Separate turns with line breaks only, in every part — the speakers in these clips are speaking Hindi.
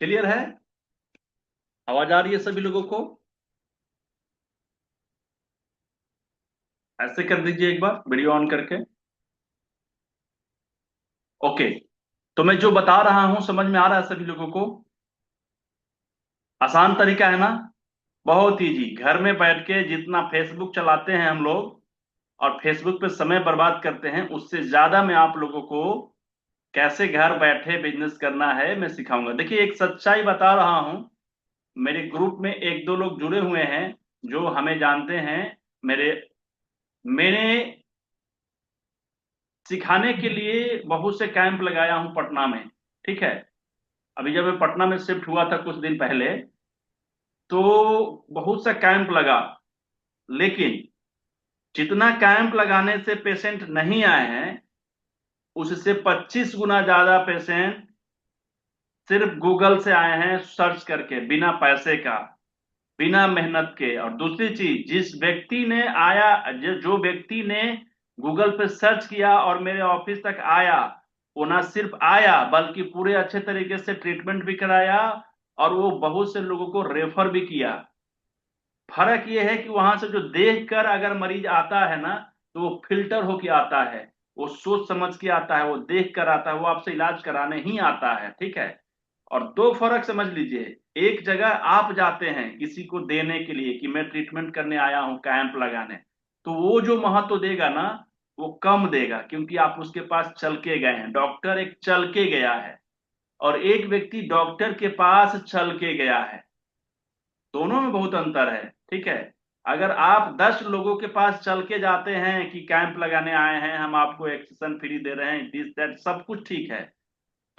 क्लियर है? आवाज आ रही है सभी लोगों को? ऐसे कर दीजिए एक बार वीडियो ऑन करके। ओके। तो मैं जो बता रहा हूं समझ में आ रहा है सभी लोगों को? आसान तरीका है ना? बहुत इजी। घर में बैठ के जितना फेसबुक चलाते हैं हम लोग और फेसबुक पे समय बर्बाद करते हैं, उससे ज्यादा मैं आप लोगों को कैसे घर बैठे बिजनेस करना है मैं सिखाऊंगा। देखिए, एक सच्चाई बता रहा हूं। मेरे ग्रुप में एक दो लोग जुड़े हुए हैं जो हमें जानते हैं। मेरे मेरे सिखाने के लिए बहुत से कैंप लगाया हूं पटना में। ठीक है। अभी जब मैं पटना में शिफ्ट हुआ था कुछ दिन पहले, तो बहुत सा कैंप लगा। लेकिन जितना कैंप लगाने से पेशेंट नहीं आए हैं, उससे 25 गुना ज्यादा पेशेंट सिर्फ गूगल से आए हैं, सर्च करके, बिना पैसे का, बिना मेहनत के। और दूसरी चीज, जिस व्यक्ति ने आया, जो व्यक्ति ने गूगल पे सर्च किया और मेरे ऑफिस तक आया, वो ना सिर्फ आया बल्कि पूरे अच्छे तरीके से ट्रीटमेंट भी कराया और वो बहुत से लोगों को रेफर भी किया। फर्क ये है कि वहां से जो देख कर अगर मरीज आता है ना, तो वो फिल्टर होके आता है, वो सोच समझ के आता है, वो देख कर आता है, वो आपसे इलाज कराने ही आता है। ठीक है। और दो फर्क समझ लीजिए। एक जगह आप जाते हैं किसी को देने के लिए कि मैं ट्रीटमेंट करने आया हूं, कैंप लगाने, तो वो जो महत्व देगा ना, वो कम देगा, क्योंकि आप उसके पास चल के गए हैं। डॉक्टर एक चल के गया है और एक व्यक्ति डॉक्टर के पास चल के गया है। दोनों में बहुत अंतर है। ठीक है। अगर आप 10 लोगों के पास चल के जाते हैं कि कैंप लगाने आए हैं, हम आपको एक्सेसन फ्री दे रहे हैं, दिस दैट सब कुछ ठीक है,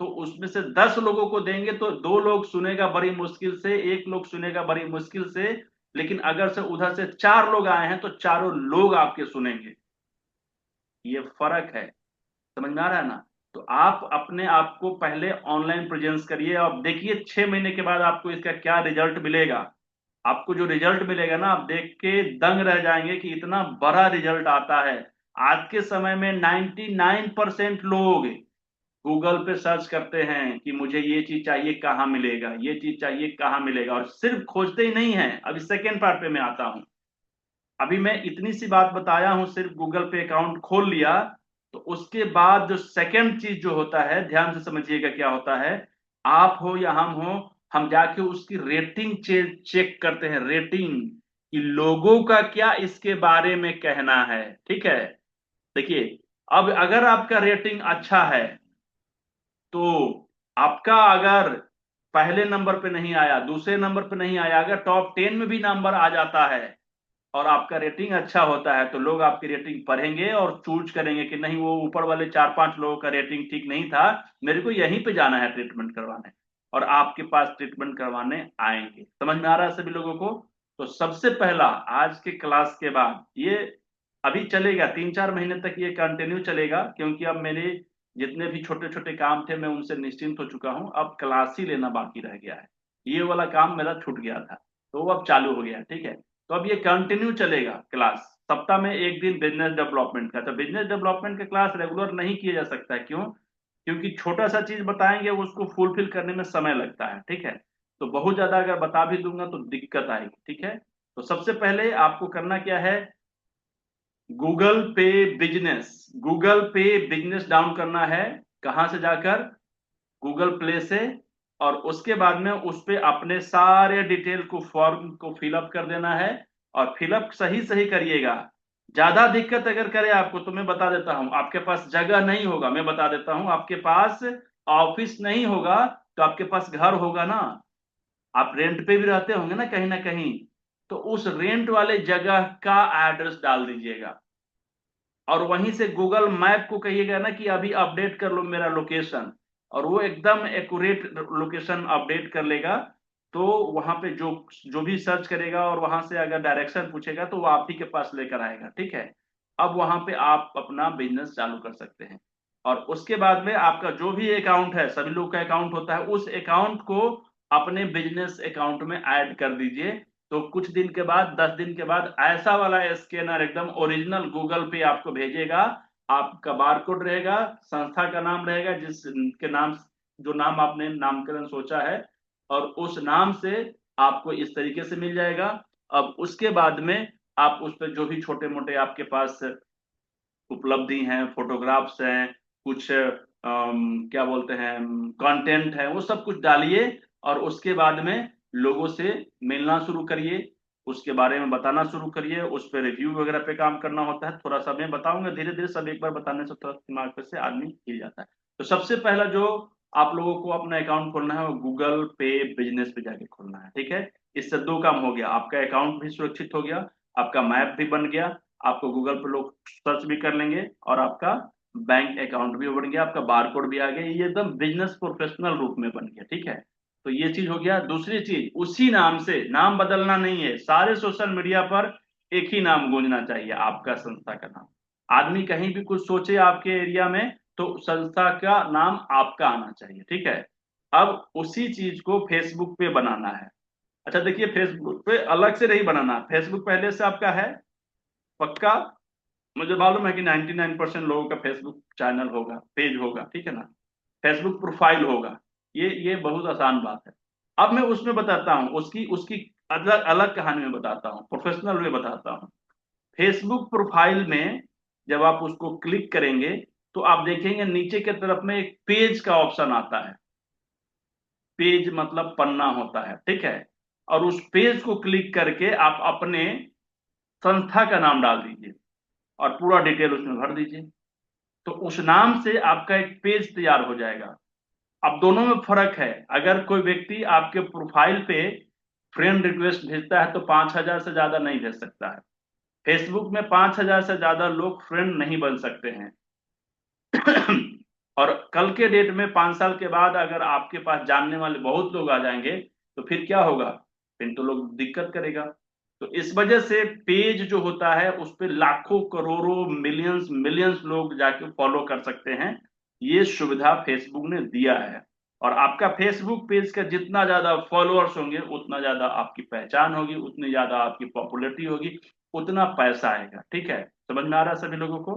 तो उसमें से 10 लोगों को देंगे तो दो लोग सुनेगा बड़ी मुश्किल से, एक लोग सुनेगा बड़ी मुश्किल से। लेकिन अगर से उधर से 4 लोग आए हैं तो चारों लोग आपके सुनेंगे। ये फर्क है। समझ में आ रहा है ना? तो आप अपने आप को पहले ऑनलाइन प्रेजेंस करिए। अब देखिए 6 महीने के बाद आपको इसका क्या रिजल्ट मिलेगा। आपको जो रिजल्ट मिलेगा ना, आप देख के दंग रह जाएंगे कि इतना बड़ा रिजल्ट आता है। आज के समय में 99% लोग गूगल पे सर्च करते हैं कि मुझे ये चीज चाहिए कहाँ मिलेगा, ये चीज चाहिए कहाँ मिलेगा, और सिर्फ खोजते ही नहीं है। अभी सेकेंड पार्ट पे मैं आता हूँ। अभी मैं इतनी सी बात बताया हूँ, सिर्फ गूगल पे अकाउंट खोल लिया, तो उसके बाद जो सेकंड चीज जो होता है, ध्यान से समझिएगा क्या होता है। आप हो या हम हो, हम जाके उसकी रेटिंग चेक करते हैं। रेटिंग कि लोगों का क्या इसके बारे में कहना है। ठीक है। देखिए, अब अगर आपका रेटिंग अच्छा है, तो आपका अगर पहले नंबर पे नहीं आया, दूसरे नंबर पे नहीं आया, अगर टॉप 10 में भी नंबर आ जाता है और आपका रेटिंग अच्छा होता है, तो लोग आपकी रेटिंग पढ़ेंगे और चूज करेंगे कि नहीं, वो ऊपर वाले 4-5 लोगों का रेटिंग ठीक नहीं था, मेरे को यहीं पे जाना है ट्रीटमेंट करवाने, और आपके पास ट्रीटमेंट करवाने आएंगे। समझ में आ रहा है सभी लोगों को? तो सबसे पहला, आज के क्लास के बाद ये अभी चलेगा 3-4 महीने तक, ये कंटिन्यू चलेगा, क्योंकि अब मेरे जितने भी छोटे छोटे काम थे मैं उनसे निश्चिंत हो चुका हूं। अब क्लास ही लेना बाकी रह गया है। ये वाला काम मेरा छूट गया था, तो वो अब चालू हो गया। ठीक है। तो अब ये कंटिन्यू चलेगा क्लास। सप्ताह में एक दिन बिजनेस डेवलपमेंट का। तो बिजनेस डेवलपमेंट का क्लास रेगुलर नहीं किया जा सकता है। क्यों? क्योंकि छोटा सा चीज बताएंगे, उसको फुलफिल करने में समय लगता है। ठीक है। तो बहुत ज्यादा अगर बता भी दूंगा तो दिक्कत आएगी। ठीक है। तो सबसे पहले आपको करना क्या है, गूगल पे बिजनेस, गूगल पे बिजनेस डाउन करना है। कहां से जाकर? गूगल प्ले से। और उसके बाद में उस पे अपने सारे डिटेल को, फॉर्म को फिलअप कर देना है। और फिलअप सही सही करिएगा। ज्यादा दिक्कत अगर करे आपको, तो मैं बता देता हूं, आपके पास जगह नहीं होगा, मैं बता देता हूं, आपके पास ऑफिस नहीं होगा, तो आपके पास घर होगा ना। आप रेंट पे भी रहते होंगे ना कहीं, तो उस रेंट वाले जगह का एड्रेस डाल दीजिएगा। और वहीं से गूगल मैप को कहिएगा ना कि अभी अपडेट कर लो मेरा लोकेशन, और वो एकदम एक्यूरेट लोकेशन अपडेट कर लेगा। तो वहां पे जो जो भी सर्च करेगा और वहां से अगर डायरेक्शन पूछेगा, तो वो आप ही के पास लेकर आएगा। ठीक है। अब वहां पे आप अपना बिजनेस चालू कर सकते हैं। और उसके बाद में आपका जो भी अकाउंट है, सभी लोग का अकाउंट होता है, उस अकाउंट को अपने बिजनेस अकाउंट में ऐड कर दीजिए। तो कुछ दिन के बाद, 10 दिन के बाद, ऐसा वाला स्कैनर एकदम ओरिजिनल गूगल पे आपको भेजेगा। आपका बारकोड रहेगा, संस्था का नाम रहेगा, जिसके नाम, जो नाम आपने नामकरण सोचा है, और उस नाम से आपको इस तरीके से मिल जाएगा। अब उसके बाद में आप उस पर जो भी छोटे मोटे आपके पास उपलब्धि हैं, फोटोग्राफ्स हैं, कुछ क्या बोलते हैं, कंटेंट है, वो सब कुछ डालिए और उसके बाद में लोगों से मिलना शुरू करिए, उसके बारे में बताना शुरू करिए, उस पर रिव्यू वगैरह पे काम करना होता है। थोड़ा सा मैं बताऊंगा धीरे धीरे, सब एक बार बताने से थोड़ा दिमाग पे से आदमी हिल जाता है। तो सबसे पहला जो आप लोगों को अपना अकाउंट खोलना है वो गूगल पे बिजनेस पे जाके खोलना है, ठीक है। इससे दो काम हो गया, आपका अकाउंट भी सुरक्षित हो गया, आपका मैप भी बन गया, आपको गूगल पे लोग सर्च भी कर लेंगे, और आपका बैंक अकाउंट भी बन गया, आपका बारकोड भी आ गया, ये एकदम बिजनेस प्रोफेशनल रूप में बन गया, ठीक है। तो ये चीज हो गया। दूसरी चीज, उसी नाम से, नाम बदलना नहीं है, सारे सोशल मीडिया पर एक ही नाम गूंजना चाहिए, आपका संस्था का नाम। आदमी कहीं भी कुछ सोचे आपके एरिया में तो संस्था का नाम आपका आना चाहिए, ठीक है। अब उसी चीज को फेसबुक पे बनाना है। अच्छा देखिए, फेसबुक पे अलग से नहीं बनाना, फेसबुक पहले से आपका है पक्का। मुझे मालूम है कि 99% लोगों का फेसबुक चैनल होगा, पेज होगा, ठीक है ना, फेसबुक प्रोफाइल होगा। ये बहुत आसान बात है। अब मैं उसमें बताता हूँ, उसकी उसकी अलग अलग कहानी में बताता हूँ, प्रोफेशनल में बताता हूँ। फेसबुक प्रोफाइल में जब आप उसको क्लिक करेंगे तो आप देखेंगे नीचे की तरफ में एक पेज का ऑप्शन आता है। पेज मतलब पन्ना होता है, ठीक है। और उस पेज को क्लिक करके आप अपने संस्था का नाम डाल दीजिए और पूरा डिटेल उसमें भर दीजिए। तो उस नाम से आपका एक पेज तैयार हो जाएगा। अब दोनों में फर्क है, अगर कोई व्यक्ति आपके प्रोफाइल पे फ्रेंड रिक्वेस्ट भेजता है तो 5,000 से ज्यादा नहीं भेज सकता है। फेसबुक में 5,000 से ज्यादा लोग फ्रेंड नहीं बन सकते हैं। और कल के डेट में 5 साल के बाद अगर आपके पास जानने वाले बहुत लोग आ जाएंगे तो फिर क्या होगा, फिर तो लोग दिक्कत करेगा। तो इस वजह से पेज जो होता है उस पे लाखों करोड़ों मिलियंस मिलियंस लोग जाके फॉलो कर सकते हैं। ये सुविधा फेसबुक ने दिया है। और आपका फेसबुक पेज का जितना ज्यादा फॉलोअर्स होंगे उतना ज्यादा आपकी पहचान होगी, उतनी ज्यादा आपकी पॉपुलैरिटी होगी, उतना पैसा आएगा, ठीक है। समझ में आ रहा है सभी लोगों को।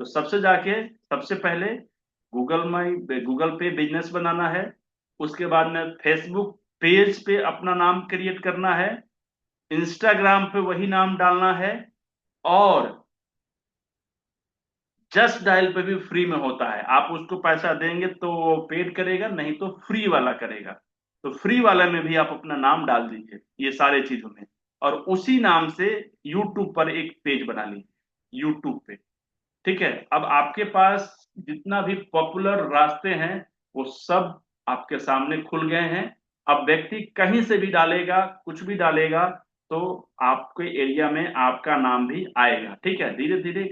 तो सबसे पहले गूगल पे बिजनेस बनाना है। उसके बाद में फेसबुक पेज पे अपना नाम क्रिएट करना है। इंस्टाग्राम पे वही नाम डालना है। और जस्ट डायल पे भी फ्री में होता है, आप उसको पैसा देंगे तो वो पेड करेगा, नहीं तो फ्री वाला करेगा। तो फ्री वाला में भी आप अपना नाम डाल दीजिए ये सारे चीजों में। और उसी नाम से यूट्यूब पर एक पेज बना लीजिए यूट्यूब पे, ठीक है। अब आपके पास जितना भी पॉपुलर रास्ते हैं वो सब आपके सामने खुल गए हैं। अब व्यक्ति कहीं से भी डालेगा, कुछ भी डालेगा, तो आपके एरिया में आपका नाम भी आएगा, ठीक है। धीरे धीरे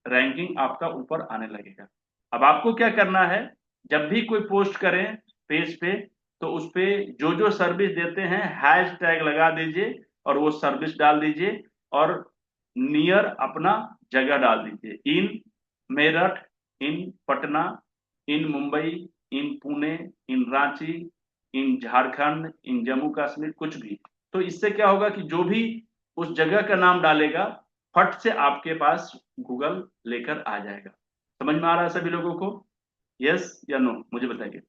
रैंकिंग आपका ऊपर आने लगेगा। अब आपको क्या करना है, जब भी कोई पोस्ट करें पेज पे तो उस पे जो जो सर्विस देते हैं हैश टैग लगा दीजिए और वो सर्विस डाल दीजिए। और नियर अपना जगह डाल दीजिए, इन मेरठ, इन पटना, इन मुंबई, इन पुणे, इन रांची, इन झारखंड, इन जम्मू कश्मीर, कुछ भी। तो इससे क्या होगा कि जो भी उस जगह का नाम डालेगा फट से आपके पास गूगल लेकर आ जाएगा। समझ में आ रहा है सभी लोगों को? यस या नो मुझे बताइए।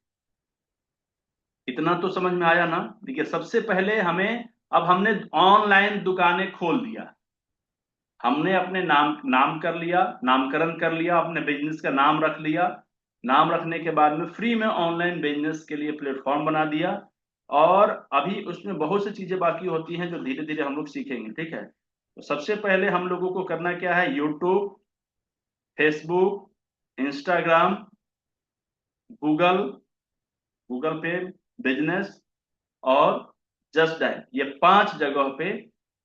इतना तो समझ में आया ना? देखिए सबसे पहले हमें, अब हमने ऑनलाइन दुकानें खोल दिया, हमने अपने नाम कर लिया, नामकरण कर लिया, अपने बिजनेस का नाम रख लिया। नाम रखने के बाद में फ्री में ऑनलाइन बिजनेस के लिए प्लेटफॉर्म बना दिया। और अभी उसमें बहुत सी चीजें बाकी होती हैं जो धीरे धीरे हम लोग सीखेंगे, ठीक है। तो सबसे पहले हम लोगों को करना क्या है, YouTube, Facebook, Instagram, Google, Google पे बिजनेस और जस्ट डायल, ये 5 जगह पे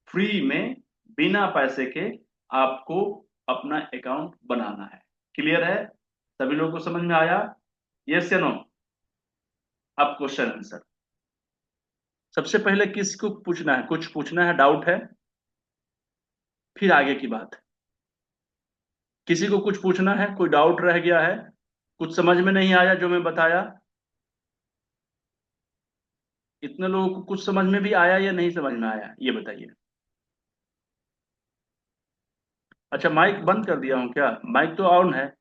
फ्री में बिना पैसे के आपको अपना अकाउंट बनाना है। क्लियर है? सभी लोगों को समझ में आया? यस या नो? अब क्वेश्चन आंसर। सबसे पहले किसको पूछना है, कुछ पूछना है, डाउट है? फिर आगे की बात। किसी को कुछ पूछना है, कोई डाउट रह गया है, कुछ समझ में नहीं आया जो मैं बताया? इतने लोगों को कुछ समझ में भी आया या नहीं समझ में आया, ये बताइए। अच्छा माइक बंद कर दिया हूँ क्या? माइक तो ऑन है,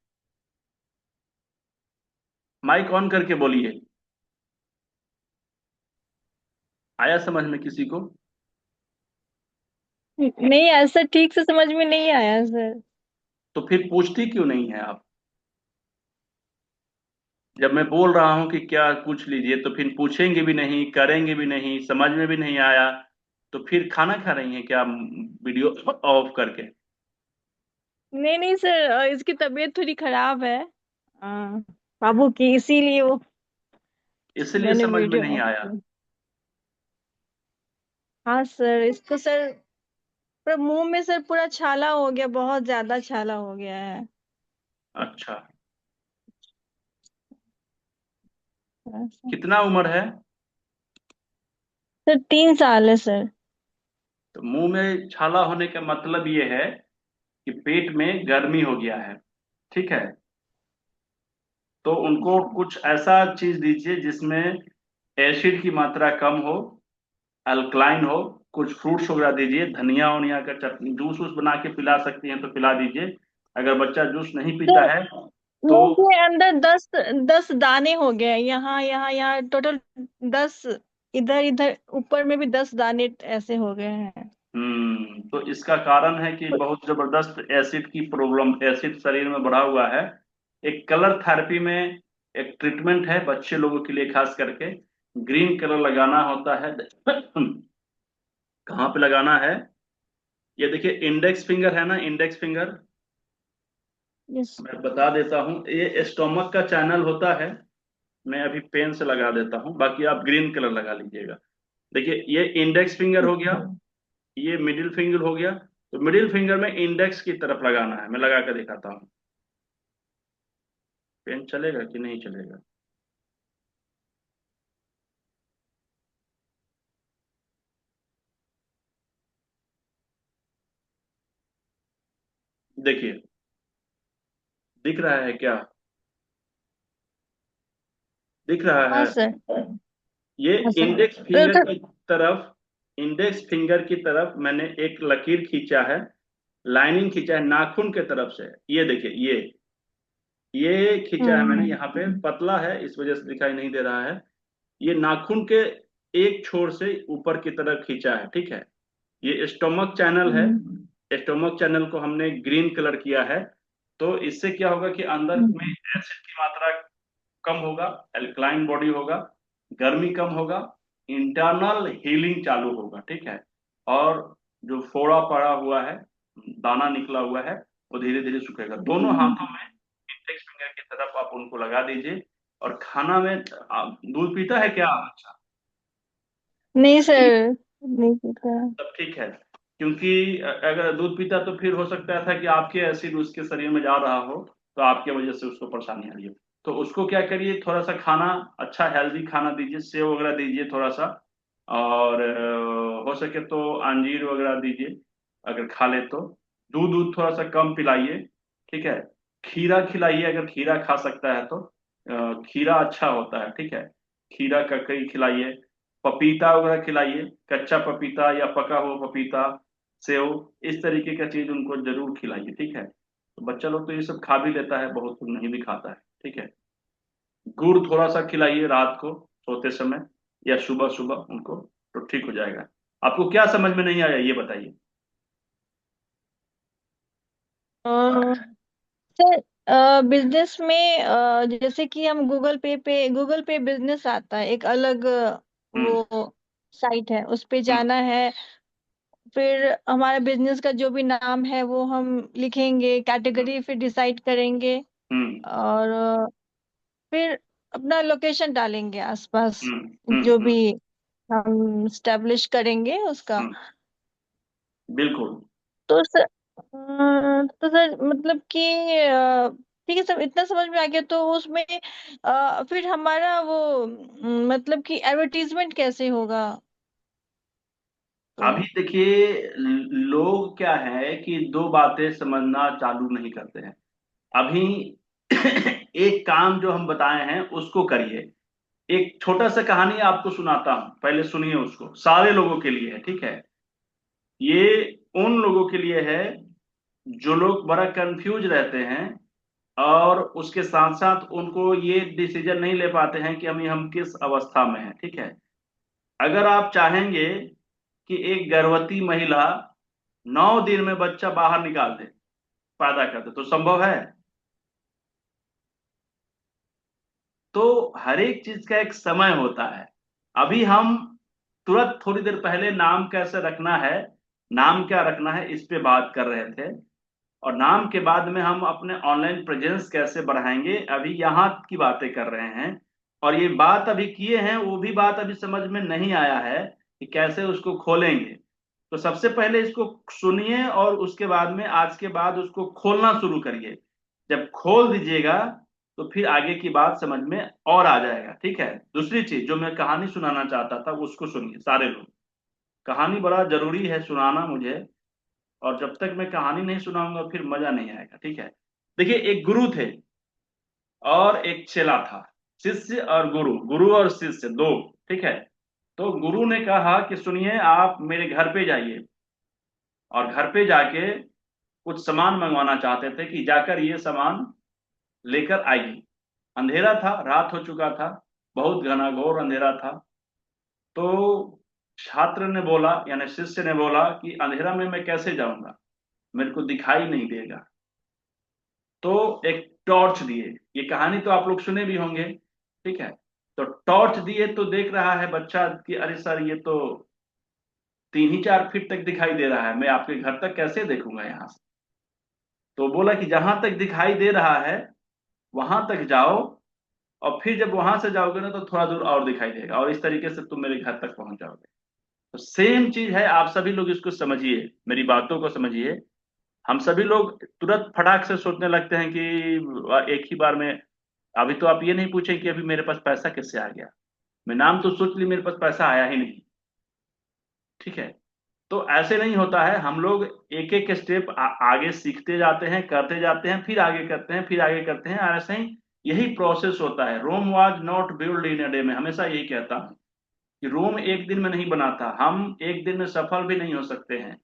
माइक ऑन करके बोलिए। आया समझ में किसी को?
नहीं, ऐसा ठीक से समझ में नहीं आया सर।
तो फिर पूछती क्यों नहीं है आप? जब मैं बोल रहा हूं कि क्या पूछ लीजिए, तो फिर पूछेंगे भी नहीं, करेंगे भी नहीं, समझ में भी नहीं आया, तो फिर खाना खा रही हैं क्या वीडियो ऑफ करके?
नहीं नहीं सर, इसकी तबीयत थोड़ी खराब है, अ, बाबू की, इसीलिए वो
इसलिए
मैंने
समझ में
वीडियो
नहीं
ऑफ
आया।
किया। हाँ सर, इसको सर पूरा मुंह में सर पूरा छाला हो गया, बहुत ज्यादा छाला हो गया है।
अच्छा।
सर
कितना उम्र है?
3 साल है सर।
तो मुंह में छाला होने का मतलब ये है कि पेट में गर्मी हो गया है, ठीक है। तो उनको कुछ ऐसा चीज दीजिए जिसमें एसिड की मात्रा कम हो, अल्कलाइन हो। कुछ फ्रूट्स वगैरह दीजिए, धनिया वनिया का चटनी, जूस वूस बना के पिला सकती हैं तो पिला दीजिए। अगर बच्चा जूस नहीं पीता
सर
है तो
मुंह के अंदर 10 10 दाने हो गए, यहाँ यहाँ यहाँ टोटल 10, इधर इधर ऊपर में भी 10 दाने ऐसे हो गए हैं।
तो इसका कारण है कि बहुत जबरदस्त एसिड की प्रॉब्लम, एसिड शरीर में बढ़ा हुआ है। एक कलर थेरेपी में एक ट्रीटमेंट है बच्चे लोगों के लिए, खास करके ग्रीन कलर लगाना होता है। कहाँ पे लगाना है? ये देखिए, इंडेक्स फिंगर है ना, इंडेक्स फिंगर।
यस।
मैं बता देता हूँ, ये स्टोमक का चैनल होता है। मैं अभी पेन से लगा देता हूँ, बाकी आप ग्रीन कलर लगा लीजिएगा। देखिए, ये इंडेक्स फिंगर हो गया, ये मिडिल फिंगर हो गया। तो मिडिल फिंगर में इंडेक्स की तरफ लगाना है, मैं लगा कर दिखाता हूँ। पेन चलेगा कि नहीं चलेगा? देखिए, दिख रहा है क्या? दिख रहा
हाँ
है?
सर।
ये
हाँ सर।
इंडेक्स
तो,
फिंगर
तो
की तरफ, इंडेक्स फिंगर की तरफ मैंने एक लकीर खींचा है, लाइनिंग खींचा है नाखून के तरफ से। ये देखिए, ये खींचा है मैंने, यहाँ पे
हम्म
पतला है इस वजह से दिखाई नहीं दे रहा है। ये नाखून के एक छोर से ऊपर की तरफ खींचा है, ठीक है। ये स्टोमक चैनल है।
हम्म
स्टोमक चैनल को हमने ग्रीन कलर किया है। तो इससे क्या होगा कि अंदर में
हम्म
एसिड की मात्रा कम होगा, एल्कलाइन बॉडी होगा, गर्मी कम होगा, इंटरनल हीलिंग चालू होगा, ठीक है। और जो फोड़ा पड़ा हुआ है, दाना निकला हुआ है, वो धीरे धीरे सूखेगा। दोनों
हम्म।
हाथों में इंडेक्स फिंगर की तरफ आप उनको लगा दीजिए। और खाना में दूध पीता है क्या? अच्छा,
नहीं सर, नहीं पता।
तब ठीक है। क्योंकि अगर दूध पीता तो फिर हो सकता था कि आपके एसिड उसके शरीर में जा रहा हो, तो आपके वजह से उसको परेशानी आ रही है। तो उसको क्या करिए, थोड़ा सा खाना, अच्छा हेल्दी खाना दीजिए, सेव वगैरह दीजिए थोड़ा सा। और हो सके तो अंजीर वगैरह दीजिए, अगर खा ले तो। दूध दूध थोड़ा सा कम पिलाइए, ठीक है। खीरा खिलाइए, अगर खीरा खा सकता है तो। खीरा अच्छा होता है, ठीक है। खीरा ककड़ी खिलाइए। पपीता वगैरह खिलाइए, कच्चा पपीता या पका हुआ पपीता, सेव, इस तरीके का चीज उनको जरूर खिलाइए, ठीक है। तो बच्चा लोग तो ये सब खा भी लेता है, बहुत लोग नहीं भी खाता है, ठीक है। गुड़ थोड़ा सा खिलाइए रात को सोते समय, या सुबह सुबह उनको, तो ठीक हो जाएगा। आपको क्या समझ में नहीं आया ये बताइए?
सर बिजनेस में, जैसे कि हम गूगल पे बिजनेस आता है, एक अलग
हम्म
वो साइट है, उस पे
हम्म
जाना है। फिर हमारा बिजनेस का जो भी नाम है वो हम लिखेंगे,
हम्म
कैटेगरी फिर डिसाइड करेंगे।
हम्म
और फिर अपना लोकेशन डालेंगे आसपास,
हम्म
जो
हम्म
भी हम स्टेब्लिश करेंगे उसका।
हम्म, बिल्कुल।
तो सर मतलब कि ठीक है सर, इतना समझ में आ गया। तो उसमें फिर हमारा वो मतलब कि एडवर्टीजमेंट कैसे होगा? तो
अभी देखिए, लोग क्या है कि दो बातें समझना चालू नहीं करते हैं अभी। एक काम जो हम बताए हैं उसको करिए। एक छोटा सा कहानी आपको सुनाता हूं, पहले सुनिए उसको, सारे लोगों के लिए है, ठीक है। ये उन लोगों के लिए है जो लोग बड़ा कंफ्यूज रहते हैं, और उसके साथ साथ उनको ये डिसीजन नहीं ले पाते हैं कि हम किस अवस्था में हैं, ठीक है। अगर आप चाहेंगे कि एक गर्भवती महिला 9 दिन में बच्चा बाहर निकाल दे, पैदा कर दे, तो संभव है? तो हर एक चीज का एक समय होता है। अभी हम तुरंत थोड़ी देर पहले नाम कैसे रखना है, नाम क्या रखना है, इस पे बात कर रहे थे। और नाम के बाद में हम अपने ऑनलाइन प्रेजेंस कैसे बढ़ाएंगे, अभी यहाँ की बातें कर रहे हैं। और ये बात अभी किए हैं, वो भी बात अभी समझ में नहीं आया है कि कैसे उसको खोलेंगे। तो सबसे पहले इसको सुनिए और उसके बाद में आज के बाद उसको खोलना शुरू करिए। जब खोल दीजिएगा तो फिर आगे की बात समझ में और आ जाएगा। ठीक है, दूसरी चीज जो मैं कहानी सुनाना चाहता था उसको सुनिए सारे लोग। कहानी बड़ा जरूरी है सुनाना मुझे, और जब तक मैं कहानी नहीं सुनाऊंगा फिर मजा नहीं आएगा। ठीक है, देखिए, एक गुरु थे और एक चेला था। शिष्य और गुरु, गुरु और शिष्य दो। ठीक है, तो गुरु ने कहा कि सुनिए, आप मेरे घर पे जाइए और घर पे जाके कुछ सामान मंगवाना चाहते थे कि जाकर ये सामान लेकर आइए। अंधेरा था, रात हो चुका था, बहुत घना घोर अंधेरा था। तो छात्र ने बोला, यानी शिष्य ने बोला कि अंधेरा में मैं कैसे जाऊंगा, मेरे को दिखाई नहीं देगा। तो एक टॉर्च दिए। ये कहानी तो आप लोग सुने भी होंगे। ठीक है, तो टॉर्च दिए तो देख रहा है बच्चा कि अरे सर, ये तो 3 ही 4 फीट तक दिखाई दे रहा है, मैं आपके घर तक कैसे देखूंगा यहाँ से। तो बोला कि जहां तक दिखाई दे रहा है वहां तक जाओ, और फिर जब वहां से जाओगे ना तो थोड़ा दूर और दिखाई देगा, और इस तरीके से तुम मेरे घर तक पहुंच जाओगे। तो सेम चीज है, आप सभी लोग इसको समझिए, मेरी बातों को समझिए। हम सभी लोग तुरंत फटाक से सोचने लगते हैं कि एक ही बार में। अभी तो आप ये नहीं पूछे कि अभी मेरे पास पैसा कैसे आ गया, मैं नाम तो सोच ली, मेरे पास पैसा आया ही नहीं। ठीक है, तो ऐसे नहीं होता है। हम लोग एक एक स्टेप आगे सीखते जाते हैं, करते जाते हैं, फिर आगे करते हैं, फिर आगे करते हैं, और ऐसे ही यही प्रोसेस होता है। Rome was not build in a day, में हमेशा यही कहता हूँ कि रोम एक दिन में नहीं बना था, हम एक दिन में सफल भी नहीं हो सकते हैं।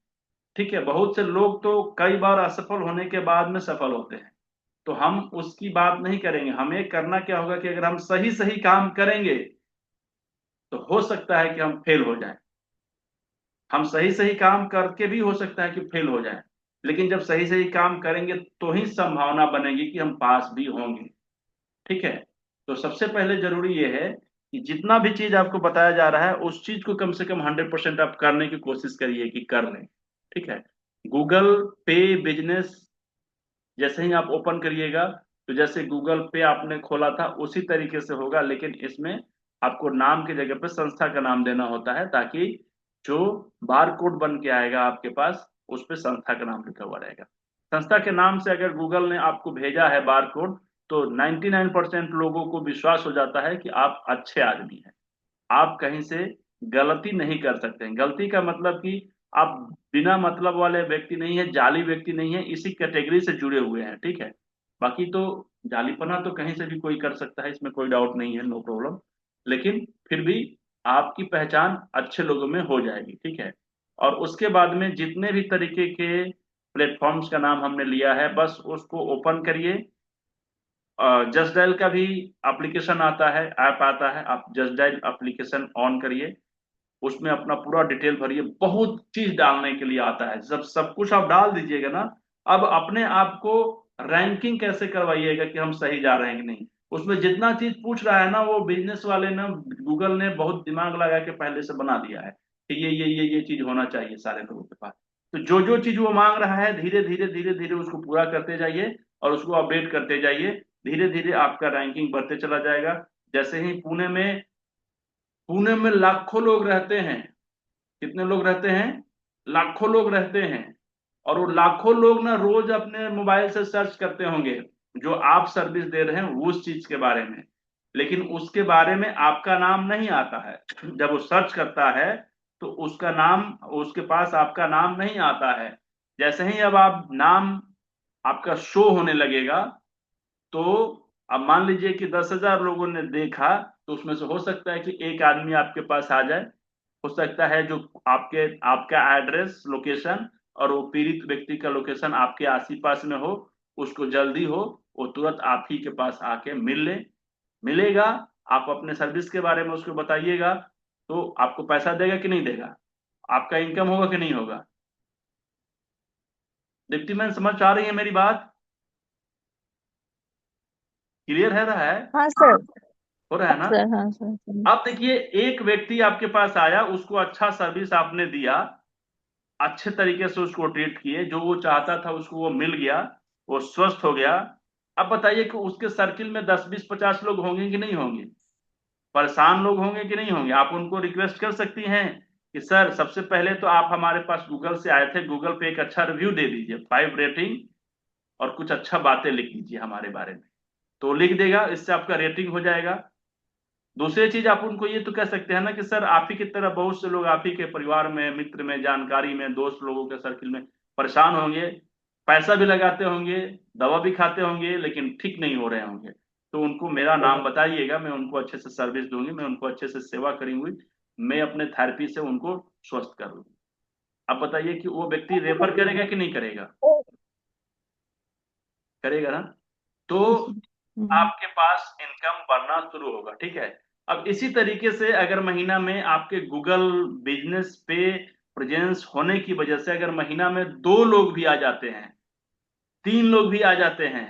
ठीक है, बहुत से लोग तो कई बार असफल होने के बाद में सफल होते हैं। तो हम उसकी बात नहीं करेंगे, हमें करना क्या होगा कि अगर हम सही सही काम करेंगे तो हो सकता है कि हम फेल हो जाएं। हम सही सही काम करके भी हो सकता है कि फेल हो जाएं, लेकिन जब सही सही काम करेंगे तो ही संभावना बनेगी कि हम पास भी होंगे। ठीक है, तो सबसे पहले जरूरी यह है कि जितना भी चीज आपको बताया जा रहा है उस चीज को कम से कम 100% आप करने की कोशिश करिए कि कर लें। ठीक है, गूगल पे बिजनेस जैसे ही आप ओपन करिएगा, तो जैसे गूगल पे आपने खोला था उसी तरीके से होगा, लेकिन इसमें आपको नाम की जगह पे संस्था का नाम देना होता है, ताकि जो बार कोड बन के आएगा आपके पास उस पे संस्था का नाम लिखा हुआ रहेगा। संस्था के नाम से अगर गूगल ने आपको भेजा है बार कोड, तो 99% लोगों को विश्वास हो जाता है कि आप अच्छे आदमी हैं, आप कहीं से गलती नहीं कर सकते हैं। गलती का मतलब कि आप बिना मतलब वाले व्यक्ति नहीं है, जाली व्यक्ति नहीं है, इसी कैटेगरी से जुड़े हुए हैं। ठीक है, बाकी तो जालीपना तो कहीं से भी कोई कर सकता है, इसमें कोई डाउट नहीं है, नो प्रॉब्लम। लेकिन फिर भी आपकी पहचान अच्छे लोगों में हो जाएगी। ठीक है, और उसके बाद में जितने भी तरीके के प्लेटफॉर्म्स का नाम हमने लिया है, बस उसको ओपन करिए। जस्ट डायल का भी एप्लीकेशन आता है, ऐप आता है, आप जस्ट डायल एप्लीकेशन ऑन करिए, उसमें अपना पूरा डिटेल भरिए। बहुत चीज डालने के लिए आता है, जब सब कुछ आप डाल दीजिएगा ना, अब अपने आप को रैंकिंग कैसे करवाइएगा कि हम सही जा रहे हैं कि नहीं। उसमें जितना चीज पूछ रहा है ना, वो बिजनेस वाले ने, गूगल ने बहुत दिमाग लगा के पहले से बना दिया है कि ये चीज होना चाहिए सारे लोगों के पास। तो जो जो चीज वो मांग रहा है, धीरे धीरे धीरे धीरे उसको पूरा करते जाइए और उसको अपडेट करते जाइए। धीरे धीरे आपका रैंकिंग बढ़ते चला जाएगा। जैसे ही पुणे में लाखों लोग रहते हैं। कितने लोग रहते हैं? लाखों लोग रहते हैं। और वो लाखों लोग ना रोज अपने मोबाइल से सर्च करते होंगे जो आप सर्विस दे रहे हैं उस चीज के बारे में, लेकिन उसके बारे में आपका नाम नहीं आता है। जब वो सर्च करता है तो उसका नाम, उसके पास आपका नाम नहीं आता है। जैसे ही अब आप नाम आपका शो होने लगेगा, तो अब मान लीजिए कि 10,000 लोगों ने देखा, तो उसमें से हो सकता है कि एक आदमी आपके पास आ जाए। हो सकता है जो आपके आपका एड्रेस लोकेशन और वो पीड़ित व्यक्ति का लोकेशन आपके आस पास में हो, उसको जल्दी हो, वो तुरंत आप ही के पास आके मिलेगा। आप अपने सर्विस के बारे में उसको बताइएगा, तो आपको पैसा देगा कि नहीं देगा? आपका इनकम होगा कि नहीं होगा? डिप्टी मैन, समझ आ रही है मेरी बात? क्लियर है रहा है?
हाँ सर।
हो रहा है
हाँ
ना?
सर, हाँ सर, सर।
अब देखिए, एक व्यक्ति आपके पास आया, उसको अच्छा सर्विस आपने दिया, अच्छे तरीके से उसको ट्रीट किए, जो वो चाहता था उसको वो मिल गया, वो स्वस्थ हो गया। अब बताइए कि उसके सर्किल में 10 20 50 लोग होंगे कि नहीं होंगे? परेशान लोग होंगे कि नहीं होंगे? आप उनको रिक्वेस्ट कर सकती हैं कि सर, सबसे पहले तो आप हमारे पास गूगल से आए थे, गूगल पे एक अच्छा रिव्यू दे दीजिए, 5 रेटिंग, और कुछ अच्छा बातें लिख दीजिए हमारे बारे में। तो लिख देगा, इससे आपका रेटिंग हो जाएगा। दूसरी चीज, आप उनको ये तो कह सकते हैं ना कि सर, आप ही की तरह बहुत से लोग आप ही के परिवार में, मित्र में, जानकारी में, दोस्त लोगों के सर्किल में परेशान होंगे, पैसा भी लगाते होंगे, दवा भी खाते होंगे, लेकिन ठीक नहीं हो रहे होंगे। तो उनको मेरा नाम बताइएगा, मैं उनको अच्छे से सर्विस दूंगी, मैं उनको अच्छे से सेवा करूंगी, मैं अपने थेरेपी से उनको स्वस्थ करूंगी। अब बताइए कि वो व्यक्ति रेफर करेगा कि नहीं करेगा? करेगा ना? तो
हम्म।
आपके पास इनकम बढ़ना शुरू होगा, ठीक है। अब इसी तरीके से अगर महीना में आपके गूगल बिजनेस पे प्रेजेंस होने की वजह से अगर महीना में 2 लोग भी आ जाते हैं, 3 लोग भी आ जाते हैं,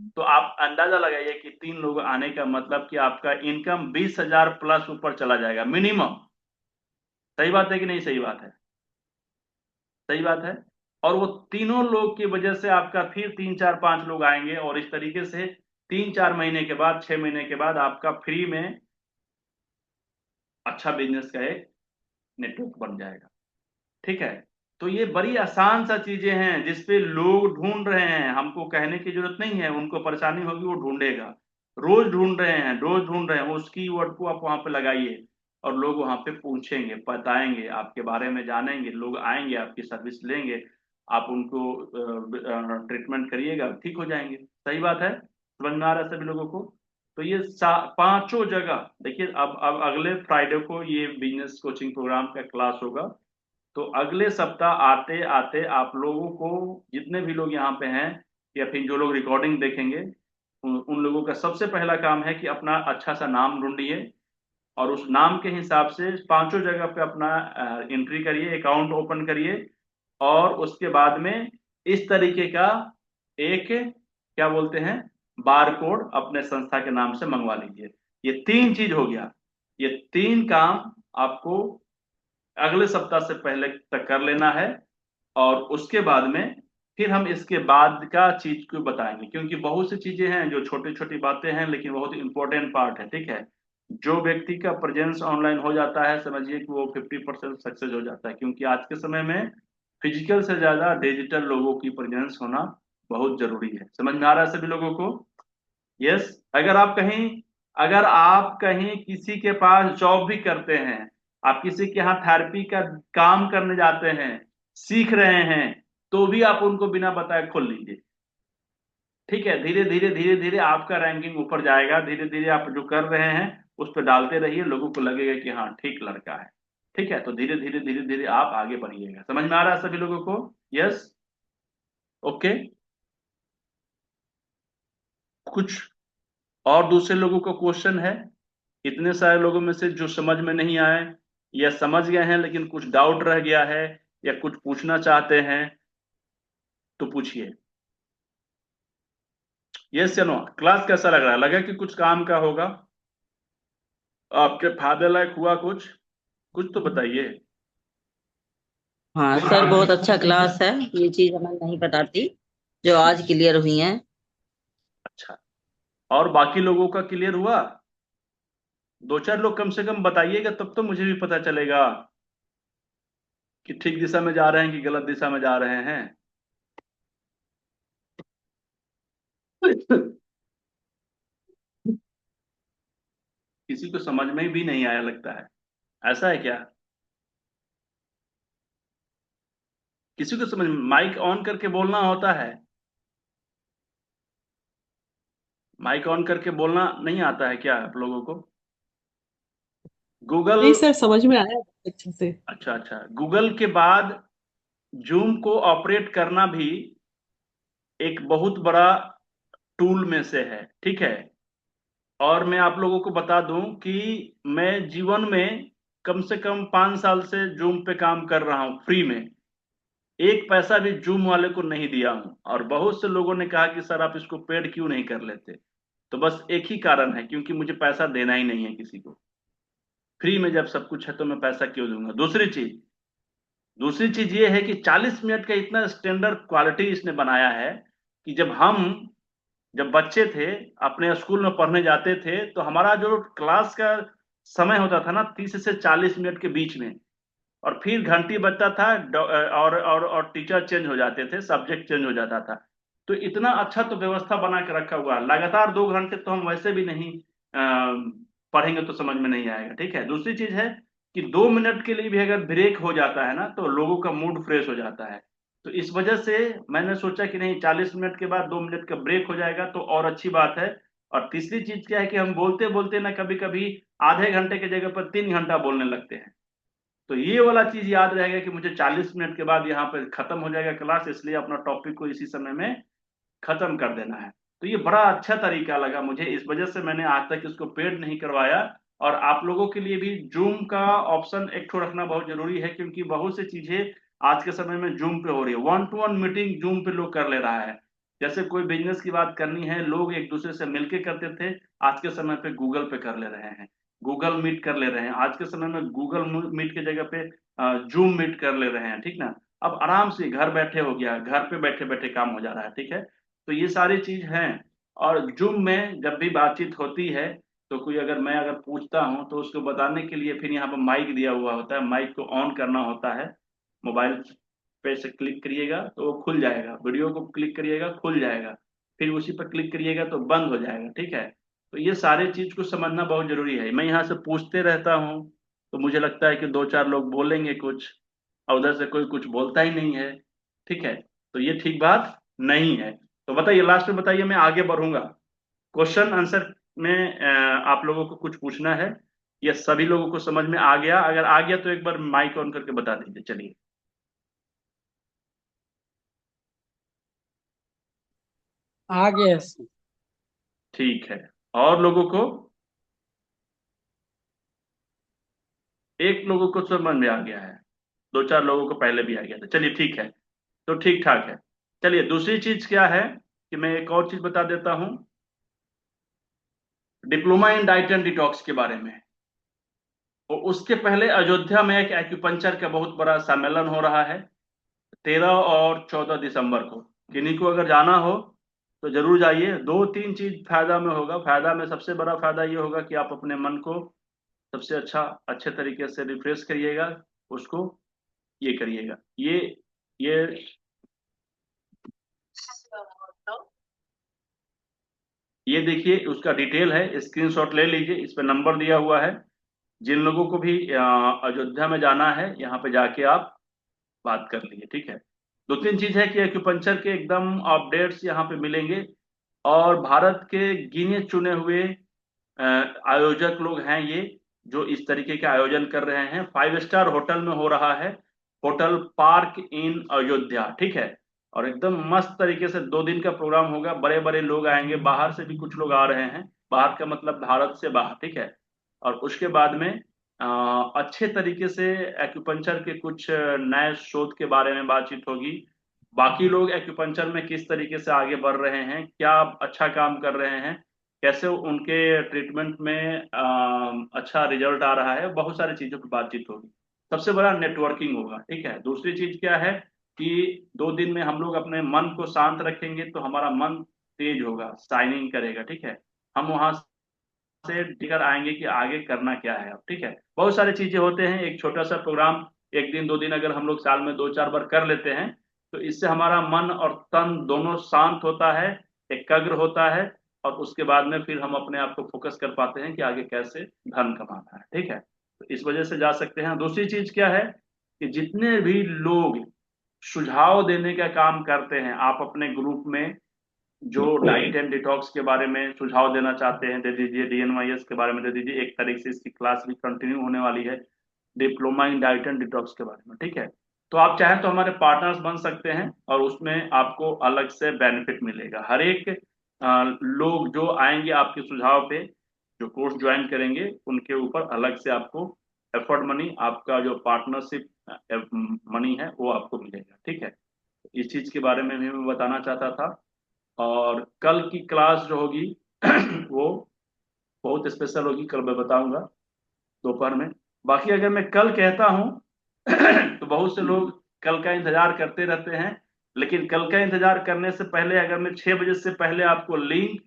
तो आप अंदाजा लगाइए कि 3 लोग आने का मतलब कि आपका इनकम 20,000 प्लस ऊपर चला जाएगा मिनिमम। सही बात है कि नहीं? सही बात है, सही बात है। और वो तीनों लोग की वजह से आपका फिर 3 4 5 लोग आएंगे, और इस तरीके से 3 4 महीने के बाद, 6 महीने के बाद आपका फ्री में अच्छा बिजनेस का एक नेटवर्क बन जाएगा, ठीक है। तो ये बड़ी आसान सा चीजें हैं जिसपे लोग ढूंढ रहे हैं, हमको कहने की जरूरत नहीं है, उनको परेशानी होगी वो ढूंढेगा। रोज ढूंढ रहे हैं, रोज ढूंढ रहे हैं, उस कीवर्ड को आप वहां पे लगाइए, और लोग वहां पे पूछेंगे, बताएंगे, आपके बारे में जानेंगे, लोग आएंगे, आपकी सर्विस लेंगे, आप उनको ट्रीटमेंट करिएगा, ठीक हो जाएंगे। सही बात है? समझ में आ रहा है सभी लोगों को? तो ये पांचों जगह देखिए, अब अगले फ्राइडे को ये बिजनेस कोचिंग प्रोग्राम का क्लास होगा। तो अगले सप्ताह आते आते आप लोगों को, जितने भी लोग यहाँ पे हैं, या फिर जो लोग रिकॉर्डिंग देखेंगे, उन लोगों का सबसे पहला काम है कि अपना अच्छा सा नाम ढूंढिए, और उस नाम के हिसाब से पांचों जगह पे अपना एंट्री करिए, अकाउंट ओपन करिए, और उसके बाद में इस तरीके का एक, क्या बोलते हैं, बार कोड अपने संस्था के नाम से मंगवा लीजिए। ये 3 चीज हो गया। ये 3 काम आपको अगले सप्ताह से पहले तक कर लेना है, और उसके बाद में फिर हम इसके बाद का चीज को बताएंगे, क्योंकि बहुत सी चीजें हैं जो छोटी छोटी बातें हैं, लेकिन बहुत इंपॉर्टेंट पार्ट है, ठीक है। जो व्यक्ति का प्रेजेंस ऑनलाइन हो जाता है, समझिए कि वो 50% सक्सेस हो जाता है, क्योंकि आज के समय में फिजिकल से ज्यादा डिजिटल लोगों की प्रेजेंस होना बहुत जरूरी है। समझ में आ रहा है सभी लोगों को? यस। अगर आप कहीं किसी के पास जॉब भी करते हैं, आप किसी के यहाँ थेरेपी का काम करने जाते हैं, सीख रहे हैं, तो भी आप उनको बिना बताए खोल लीजिए, ठीक है। धीरे धीरे धीरे धीरे आपका रैंकिंग ऊपर जाएगा, धीरे धीरे आप जो कर रहे हैं उस पर डालते रहिए, लोगों को लगेगा कि हाँ, ठीक लड़का है, ठीक है। तो धीरे धीरे धीरे धीरे आप आगे बढ़िएगा। समझ में आ रहा है सभी लोगों को? यस। ओके। कुछ और दूसरे लोगों को क्वेश्चन है? इतने सारे लोगों में से जो समझ में नहीं आए, या समझ गए हैं लेकिन कुछ डाउट रह गया है, या कुछ पूछना चाहते हैं, तो पूछिए। यस या नो? क्लास कैसा लग रहा है? लगा कि कुछ काम का होगा, आपके फायदे लायक हुआ? कुछ कुछ तो बताइए।
हाँ सर, बहुत अच्छा क्लास है। ये चीज हमें नहीं पता थी, जो आज क्लियर हुई है।
अच्छा, और बाकी लोगों का क्लियर हुआ? 2 4 लोग कम से कम बताइएगा, तब तो मुझे भी पता चलेगा कि ठीक दिशा में जा रहे हैं कि गलत दिशा में जा रहे हैं। किसी को समझ में भी नहीं आया लगता है, ऐसा है क्या? किसी को समझ, माइक ऑन करके बोलना होता है? माइक ऑन करके बोलना नहीं आता है क्या आप लोगों को? गूगल।
नहीं सर, समझ में आया अच्छे से।
अच्छा अच्छा, गूगल के बाद जूम को ऑपरेट करना भी एक बहुत बड़ा टूल में से है, ठीक है। और मैं आप लोगों को बता दूं कि मैं जीवन में कम से कम 5 साल से जूम पे काम कर रहा हूँ फ्री में। एक पैसा भी जूम वाले को नहीं दिया हूँ, और बहुत से लोगों ने कहा कि सर आप इसको पेड क्यों नहीं कर लेते। तो बस एक ही कारण है, क्योंकि मुझे पैसा देना ही नहीं है किसी को। फ्री में जब सब कुछ है तो मैं पैसा क्यों दूंगा। दूसरी चीज ये है कि 40 मिनट का इतना स्टैंडर्ड क्वालिटी इसने बनाया है कि जब बच्चे थे, अपने स्कूल में पढ़ने जाते थे, तो हमारा जो क्लास का समय होता था ना 30 से 40 मिनट के बीच में, और फिर घंटी बजता था, और टीचर चेंज हो जाते थे, सब्जेक्ट चेंज हो जाता था। तो इतना अच्छा तो व्यवस्था बना के रखा हुआ है। लगातार 2 घंटे तो हम वैसे भी नहीं पढ़ेंगे तो समझ में नहीं आएगा। ठीक है। दूसरी चीज है कि 2 मिनट के लिए भी अगर ब्रेक हो जाता है ना, तो लोगों का मूड फ्रेश हो जाता है। तो इस वजह से मैंने सोचा कि नहीं, 40 मिनट के बाद 2 मिनट का ब्रेक हो जाएगा तो और अच्छी बात है। और तीसरी चीज क्या है कि हम बोलते बोलते ना कभी कभी आधे घंटे की जगह पर 3 घंटा बोलने लगते हैं। तो ये वाला चीज याद रहेगा कि मुझे 40 मिनट के बाद यहाँ पे खत्म हो जाएगा क्लास, इसलिए अपना टॉपिक को इसी समय में खत्म कर देना है। तो ये बड़ा अच्छा तरीका लगा मुझे, इस वजह से मैंने आज तक इसको पेड नहीं करवाया। और आप लोगों के लिए भी जूम का ऑप्शन एक ठो रखना बहुत जरूरी है, क्योंकि बहुत सी चीजें आज के समय में जूम पे हो रही है। 1-to-1 मीटिंग जूम पे लोग कर ले रहा है। जैसे कोई बिजनेस की बात करनी है, लोग एक दूसरे से मिलके करते थे, आज के समय पे गूगल पे कर ले रहे हैं, गूगल मीट कर ले रहे हैं। आज के समय में गूगल मीट की जगह पे जूम मीट कर ले रहे हैं। ठीक ना। अब आराम से घर बैठे हो गया, घर पे बैठे बैठे काम हो जा रहा है। ठीक है। तो ये सारी चीज हैं। और जूम में जब भी बातचीत होती है, तो कोई अगर पूछता हूँ तो उसको बताने के लिए फिर यहाँ पर माइक दिया हुआ होता है, माइक को ऑन करना होता है। मोबाइल पे से क्लिक करिएगा तो वो खुल जाएगा, वीडियो को क्लिक करिएगा खुल जाएगा, फिर उसी पर क्लिक करिएगा तो बंद हो जाएगा। ठीक है। तो ये सारे चीज को समझना बहुत जरूरी है। मैं यहाँ से पूछते रहता हूँ, तो मुझे लगता है कि 2-4 लोग बोलेंगे कुछ, और उधर से कोई कुछ बोलता ही नहीं है। ठीक है। तो ये ठीक बात नहीं है। तो बताइए, लास्ट में बताइए, मैं आगे बढ़ूंगा। क्वेश्चन आंसर में आप लोगों को कुछ पूछना है, या सभी लोगों को समझ में आ गया? अगर आ गया तो एक बार माइक ऑन करके बता दीजिए। चलिए।
आगे ऐसे।
ठीक है। और लोगों को, एक लोगों को समझ में आ गया है, 2-4 लोगों को पहले भी आ गया था। चलिए ठीक है। तो ठीक ठाक है। चलिए, दूसरी चीज क्या है कि मैं एक और चीज बता देता हूँ, diploma in diet and detox के बारे में। और उसके पहले अयोध्या में एक एक्यूपंचर का बहुत बड़ा सम्मेलन हो रहा है, 13 और 14 दिसंबर को। किन्हीं को अगर जाना हो तो जरूर जाइए। 2-3 चीज फायदा में होगा। फायदा में सबसे बड़ा फायदा ये होगा कि आप अपने मन को सबसे अच्छे तरीके से रिफ्रेश करिएगा, उसको ये करिएगा। ये ये देखिए, उसका डिटेल है, स्क्रीनशॉट ले लीजिए, इस पे नंबर दिया हुआ है। जिन लोगों को भी अयोध्या में जाना है, यहाँ पे जाके आप बात कर लीजिए। ठीक है। 2-3 चीज है कि एक्यूपंक्चर के एकदम अपडेट्स यहाँ पे मिलेंगे, और भारत के गिने चुने हुए आयोजक लोग हैं ये, जो इस तरीके के आयोजन कर रहे हैं। 5 स्टार होटल में हो रहा है, होटल पार्क इन अयोध्या। ठीक है। और एकदम मस्त तरीके से 2 दिन का प्रोग्राम होगा। बड़े बड़े लोग आएंगे, बाहर से भी कुछ लोग आ रहे हैं, बाहर का मतलब भारत से बाहर। ठीक है। और उसके बाद में अच्छे तरीके से एक्यूपंक्चर के कुछ नए शोध के बारे में बातचीत होगी। बाकी लोग एक्यूपंक्चर में किस तरीके से आगे बढ़ रहे हैं, क्या अच्छा काम कर रहे हैं, कैसे उनके ट्रीटमेंट में अच्छा रिजल्ट आ रहा है, बहुत सारी चीजों पर बातचीत होगी। सबसे बड़ा नेटवर्किंग होगा। ठीक है। दूसरी चीज क्या है कि 2 दिन में हम लोग अपने मन को शांत रखेंगे तो हमारा मन तेज होगा, शाइनिंग करेगा। ठीक है। हम वहां से टिकर आएंगे कि आगे करना क्या है अब। ठीक है। बहुत सारी चीजें होते हैं। एक छोटा सा प्रोग्राम, 1 दिन 2 दिन अगर हम लोग साल में 2-4 बार कर लेते हैं, तो इससे हमारा मन और तन दोनों शांत होता है, एकाग्र होता है, और उसके बाद में फिर हम अपने आप को फोकस कर पाते हैं कि आगे कैसे धन कमाना है। ठीक है। तो इस वजह से जा सकते हैं। दूसरी चीज क्या है कि जितने भी लोग सुझाव देने का काम करते हैं, आप अपने ग्रुप में जो डाइट एंड डिटॉक्स के बारे में सुझाव देना चाहते हैं, दे दीजिए। DNYS के बारे में दे दीजिए। 1 तारीख से इसकी क्लास भी कंटिन्यू होने वाली है, diploma in diet and detox के बारे में। ठीक है। तो आप चाहें तो हमारे पार्टनर्स बन सकते हैं, और उसमें आपको अलग से बेनिफिट मिलेगा। हर एक लोग जो आएंगे आपके सुझाव पे, जो कोर्स ज्वाइन करेंगे, उनके ऊपर अलग से आपको एफर्ट मनी, आपका जो पार्टनरशिप मनी है वो आपको मिलेगा। ठीक है, इस चीज के बारे में भी मैं बताना चाहता था। और कल की क्लास जो होगी वो बहुत स्पेशल होगी, कल मैं बताऊंगा दोपहर में। बाकी अगर मैं कल कहता हूँ तो बहुत से लोग कल का इंतजार करते रहते हैं, लेकिन कल का इंतजार करने से पहले अगर मैं 6 बजे से पहले आपको लिंक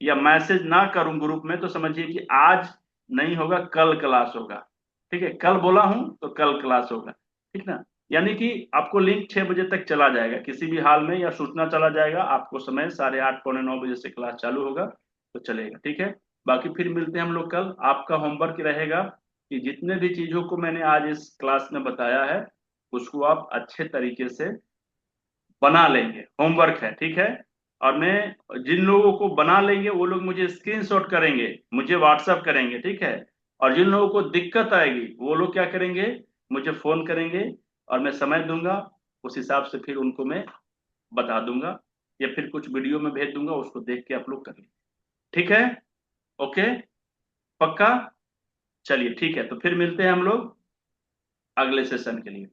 या मैसेज ना करूं ग्रुप में, तो समझिए कि आज नहीं होगा, कल क्लास होगा। ठीक है, कल बोला हूं तो कल क्लास होगा। ठीक ना, यानी कि आपको लिंक 6 बजे तक चला जाएगा किसी भी हाल में, या सूचना चला जाएगा आपको, समय 8:30 पौने 9 बजे से क्लास चालू होगा तो चलेगा। ठीक है, बाकी फिर मिलते हैं हम लोग कल। आपका होमवर्क रहेगा कि जितने भी चीजों को मैंने आज इस क्लास में बताया है उसको आप अच्छे तरीके से बना लेंगे, होमवर्क है। ठीक है, और मैं जिन लोगों को बना लेंगे वो लोग मुझे स्क्रीनशॉट करेंगे, मुझे व्हाट्सएप करेंगे। ठीक है, और जिन लोगों को दिक्कत आएगी वो लोग क्या करेंगे, मुझे फोन करेंगे और मैं समय दूंगा, उस हिसाब से फिर उनको मैं बता दूंगा, या फिर कुछ वीडियो में भेज दूंगा, उसको देख के आप लोग कर लेंगे। ठीक है, ओके, पक्का। चलिए ठीक है, तो फिर मिलते हैं हम लोग अगले सेशन के लिए।